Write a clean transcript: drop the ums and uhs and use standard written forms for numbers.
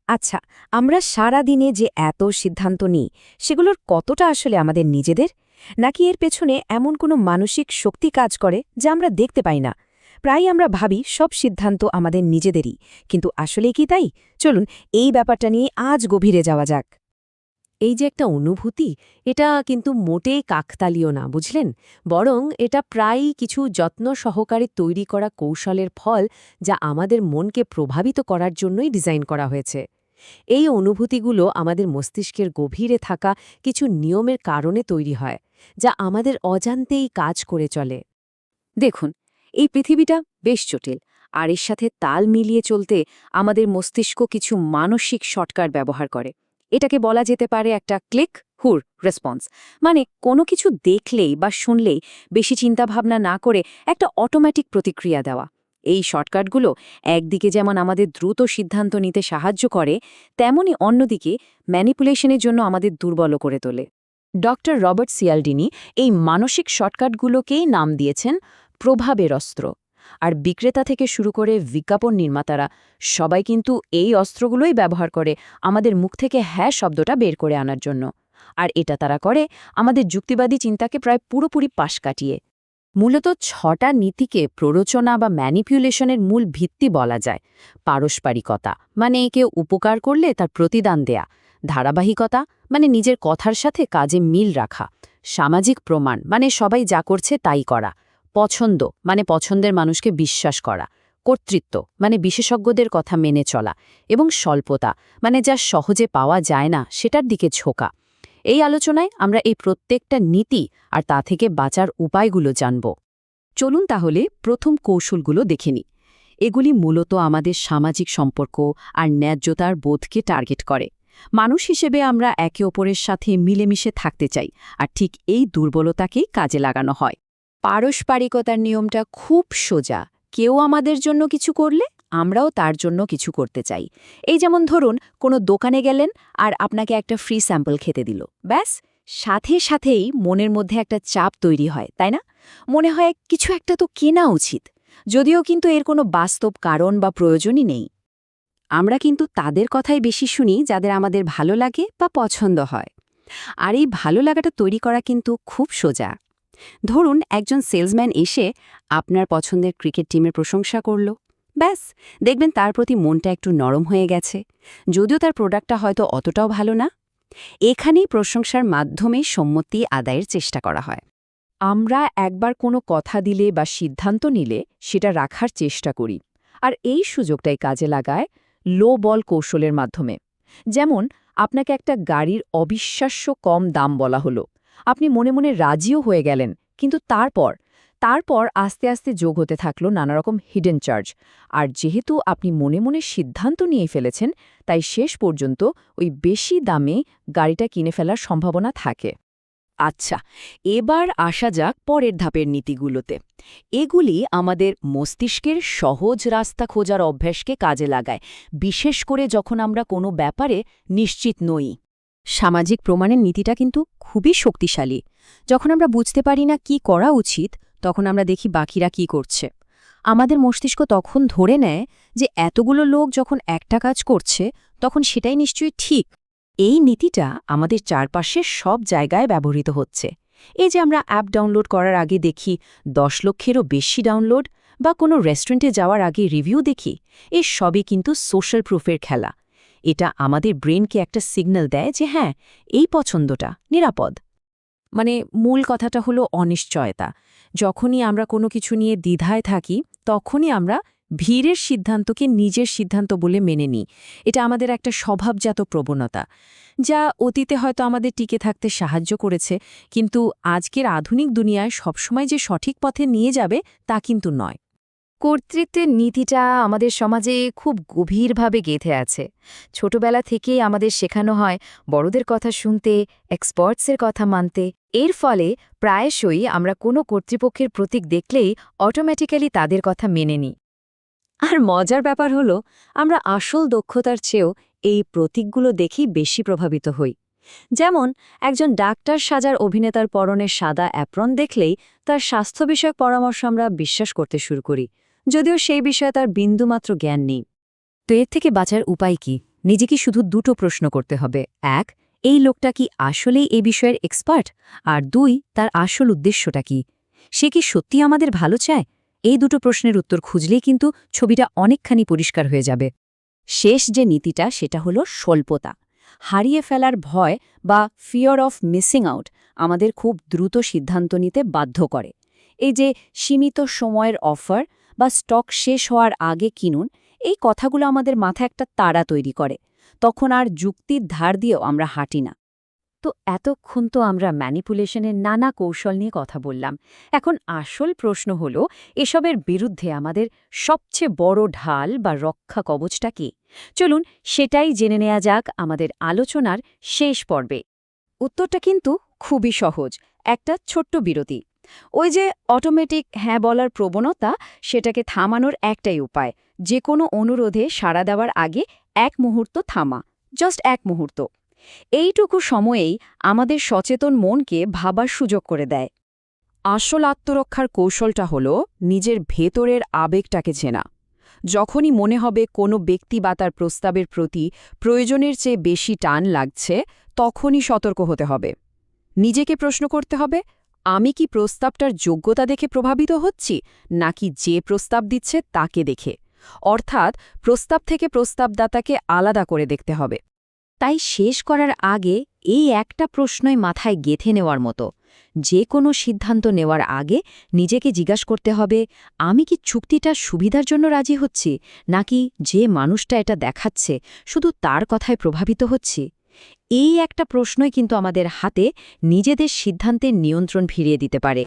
আচ্ছা, আমরা সারা দিনে যে এত সিদ্ধান্ত নিই সেগুলোর কতটা আসলে আমাদের নিজেদের, নাকি এর পেছনে এমন কোনো মানসিক শক্তি কাজ করে যা আমরা দেখতে পাই না? প্রায় আমরা ভাবি সব সিদ্ধান্ত আমাদের নিজেদেরই, কিন্তু আসলে কি তাই? চলুন এই ব্যাপারটা নিয়ে আজ গভীরে যাওয়া যাক। এই যে একটা অনুভূতি, এটা কিন্তু মোটেই কাকতালীয় না, বুঝলেন? বরং এটা প্রায়ই কিছু যত্ন সহকারে তৈরি করা কৌশলের ফল, যা আমাদের মনকে প্রভাবিত করার জন্যই ডিজাইন করা হয়েছে। এই অনুভূতিগুলো আমাদের মস্তিষ্কের গভীরে থাকা কিছু নিয়মের কারণে তৈরি হয়, যা আমাদের অজান্তেই কাজ করে চলে। দেখুন, এই পৃথিবীটা বেশ জটিল, আর এর সাথে তাল মিলিয়ে চলতে আমাদের মস্তিষ্ক কিছু মানসিক শর্টকাট ব্যবহার করে। এটাকে বলা যেতে পারে একটা ক্লিক হুর রেসপন্স। মানে কোনো কিছু দেখলেই বা শুনলেই বেশি চিন্তাভাবনা না করে একটা অটোমেটিক প্রতিক্রিয়া দেওয়া। এই শর্টকাটগুলো একদিকে যেমন আমাদের দ্রুত সিদ্ধান্ত নিতে সাহায্য করে, তেমনি অন্যদিকে ম্যানিপুলেশনের জন্য আমাদের দুর্বল করে তোলে। ডক্টর রবার্ট সিয়ালডিনি এই মানসিক শর্টকাটগুলোকেই নাম দিয়েছেন প্রভাবের অস্ত্র। আর বিক্রেতা থেকে শুরু করে বিজ্ঞাপন নির্মাতারা সবাই কিন্তু এই অস্ত্রগুলোই ব্যবহার করে আমাদের মুখ থেকে হ্যাঁ শব্দটা বের করে আনার জন্য। আর এটা তারা করে আমাদের যুক্তিবাদী চিন্তাকে প্রায় পুরোপুরি পাশ কাটিয়ে। মূলত 6টা নীতিকে প্ররোচনা বা ম্যানিপুলেশনের মূল ভিত্তি বলা যায়। পারস্পরিকতা, মানে কেউ উপকার করলে তার প্রতিদান দেয়া। ধারাবাহিকতা, মানে নিজের কথার সাথে কাজে মিল রাখা। সামাজিক প্রমাণ, মানে সবাই যা করছে তাই করা। পছন্দ, মানে পছন্দের মানুষকে বিশ্বাস করা। কর্তৃত্ব, মানে বিশেষজ্ঞদের কথা মেনে চলা। এবং স্বল্পতা, মানে যা সহজে পাওয়া যায় না সেটার দিকে ঝোঁকা। এই আলোচনায় আমরা এই প্রত্যেকটা নীতি আর তা থেকে বাঁচার উপায়গুলো জানব। চলুন তাহলে প্রথম কৌশলগুলো দেখে নিই। এগুলি মূলত আমাদের সামাজিক সম্পর্ক আর ন্যায্যতার বোধকে টার্গেট করে। মানুষ হিসেবে আমরা একে অপরের সাথে মিলেমিশে থাকতে চাই, আর ঠিক এই দুর্বলতাকেই কাজে লাগানো হয়। পারস্পরিকতার নিয়মটা খুব সোজা। কেউ আমাদের জন্য কিছু করলে আমরাও তার জন্য কিছু করতে চাই। এই যেমন ধরুন, কোনো দোকানে গেলেন আর আপনাকে একটা ফ্রি স্যাম্পল খেতে দিল, ব্যাস সাথে সাথেই মনের মধ্যে একটা চাপ তৈরি হয়, তাই না? মনে হয় কিছু একটা তো কেনা উচিত, যদিও কিন্তু এর কোনো বাস্তব কারণ বা প্রয়োজনই নেই। আমরা কিন্তু তাদের কথাই বেশি শুনি যাদের আমাদের ভালো লাগে বা পছন্দ হয়। আর এই ভালো লাগাটা তৈরি করা কিন্তু খুব সোজা। ধরুন, একজন সেলসম্যান এসে আপনার পছন্দের ক্রিকেট টিমের প্রশংসা করল, ব্যাস দেখবেন তার প্রতি মনটা একটু নরম হয়ে গেছে, যদিও তার প্রোডাক্টটা হয়তো অতটাও ভালো না। এখানেই প্রশংসার মাধ্যমে সম্মতি আদায়ের চেষ্টা করা হয়। আমরা একবার কোনো কথা দিলে বা সিদ্ধান্ত নিলে সেটা রাখার চেষ্টা করি, আর এই সুযোগটাই কাজে লাগায় লো বল কৌশলের মাধ্যমে। যেমন, আপনাকে একটা গাড়ির অবিশ্বাস্য কম দাম বলা হলো, আপনি মনে মনে রাজিও হয়ে গেলেন, কিন্তু তারপর আস্তে আস্তে যোগ হতে থাকলো নানারকম হিডেন চার্জ। আর যেহেতু আপনি মনে মনে সিদ্ধান্ত নিয়ে ফেলেছেন, তাই শেষ পর্যন্ত ওই বেশি দামে গাড়িটা কিনে ফেলার সম্ভাবনা থাকে। আচ্ছা, এবার আসা যাক পরের ধাপের নীতিগুলোতে। এগুলি আমাদের মস্তিষ্কের সহজ রাস্তা খোঁজার অভ্যাসকে কাজে লাগায়, বিশেষ করে যখন আমরা কোনো ব্যাপারে নিশ্চিত নই। সামাজিক প্রমাণের নীতিটা কিন্তু খুবই শক্তিশালী। যখন আমরা বুঝতে পারি না কি করা উচিত, তখন আমরা দেখি বাকিরা কি করছে। আমাদের মস্তিষ্ক তখন ধরে নেয় যে এতগুলো লোক যখন একটা কাজ করছে, তখন সেটাই নিশ্চয়ই ঠিক। এই নীতিটা আমাদের চারপাশের সব জায়গায় ব্যবহৃত হচ্ছে। এই যে আমরা অ্যাপ ডাউনলোড করার আগে দেখি 10 লক্ষেরও বেশি ডাউনলোড, বা কোনো রেস্টুরেন্টে যাওয়ার আগে রিভিউ দেখি, এর সবই কিন্তু সোশ্যাল প্রুফের খেলা। এটা আমাদের ব্রেনকে একটা সিগন্যাল দেয় যে হ্যাঁ, এই পছন্দটা নিরাপদ। মানে মূল কথাটা হলো অনিশ্চয়তা। যখনই আমরা কোনো কিছু নিয়ে দ্বিধায় থাকি, তখনই আমরা ভিড়ের সিদ্ধান্তকে নিজের সিদ্ধান্ত বলে মেনে নিই। এটা আমাদের একটা স্বভাবজাত প্রবণতা, যা অতীতে হয়তো আমাদের টিকে থাকতে সাহায্য করেছে, কিন্তু আজকের আধুনিক দুনিয়ায় সবসময় যে সঠিক পথে নিয়ে যাবে তা কিন্তু নয়। কর্তৃত্বের নীতিটা আমাদের সমাজে খুব গভীরভাবে গেঁথে আছে। ছোটবেলা থেকেই আমাদের শেখানো হয় বড়দের কথা শুনতে, এক্সপার্টসের কথা মানতে। এর ফলে প্রায়শই আমরা কোনো কর্তৃপক্ষের প্রতীক দেখলেই অটোমেটিক্যালি তাদের কথা মেনে নিই। আর মজার ব্যাপার হলো, আমরা আসল দক্ষতার চেয়েও এই প্রতীকগুলো দেখেই বেশি প্রভাবিত হই। যেমন, একজন ডাক্তার সাজার অভিনেতার পরনে সাদা অ্যাপ্রন দেখলেই তার স্বাস্থ্য বিষয়ক পরামর্শ আমরা বিশ্বাস করতে শুরু করি, যদিও সেই বিষয়ে তার বিন্দুমাত্র জ্ঞান নেই। তো এর থেকে বাঁচার উপায় কি? নিজেকে শুধু দুটো প্রশ্ন করতে হবে। এক, এই লোকটা কি আসলেই এই বিষয়ের এক্সপার্ট? আর দুই, তার আসল উদ্দেশ্যটা কি? সে কি সত্যি আমাদের ভালো চায়? এই দুটো প্রশ্নের উত্তর খুঁজলেই কিন্তু ছবিটা অনেকখানি পরিষ্কার হয়ে যাবে। শেষ যে নীতিটা সেটা হলো স্বল্পতা। হারিয়ে ফেলার ভয় বা ফিয়ার অফ মিসিং আউট আমাদের খুব দ্রুত সিদ্ধান্ত নিতে বাধ্য করে। এই যে সীমিত সময়ের অফার বা স্টক শেষ হওয়ার আগে কিনুন, এই কথাগুলো আমাদের মাথায় একটা তাড়া তৈরি করে। তখন আর যুক্তির ধার দিয়েও আমরা হাঁটি না। তো এতক্ষণ তো আমরা ম্যানিপুলেশনের নানা কৌশল নিয়ে কথা বললাম। এখন আসল প্রশ্ন হলো, এসবের বিরুদ্ধে আমাদের সবচেয়ে বড় ঢাল বা রক্ষা কবচটা কি? চলুন সেটাই জেনে নেওয়া যাক আমাদের আলোচনার শেষ পর্বে। উত্তরটা কিন্তু খুবই সহজ, একটা ছোট্ট বিরতি। ওই যে অটোমেটিক হ্যাঁ বলার প্রবণতা, সেটাকে থামানোর একটাই উপায়, যে কোনো অনুরোধে সাড়া দেওয়ার আগে এক মুহূর্ত থামা, জাস্ট এক মুহূর্ত। এইটুকু সময়েই আমাদের সচেতন মনকে ভাবার সুযোগ করে দেয়। আসল আত্মরক্ষার কৌশলটা হল নিজের ভেতরের আবেগটাকে চেনা। যখনই মনে হবে কোনো ব্যক্তি বা তার প্রস্তাবের প্রতি প্রয়োজনের চেয়ে বেশি টান লাগছে, তখনই সতর্ক হতে হবে। নিজেকে প্রশ্ন করতে হবে, আমি কি প্রস্তাবটার যোগ্যতা দেখে প্রভাবিত হচ্ছি, নাকি যে প্রস্তাব দিচ্ছে তাকে দেখে? অর্থাৎ প্রস্তাব থেকে প্রস্তাবদাতাকে আলাদা করে দেখতে হবে। তাই শেষ করার আগে এই একটা প্রশ্নই মাথায় গেঁথে নেওয়ার মতো, যে কোনো সিদ্ধান্ত নেওয়ার আগে নিজেকে জিজ্ঞাসা করতে হবে, আমি কি চুক্তিটা সুবিধার জন্য রাজি হচ্ছি, নাকি যে মানুষটা এটা দেখাচ্ছে শুধু তার কথায় প্রভাবিত হচ্ছি? এই একটা প্রশ্নই কিন্তু আমাদের হাতে নিজেদের সিদ্ধান্তের নিয়ন্ত্রণ ফিরিয়ে দিতে পারে।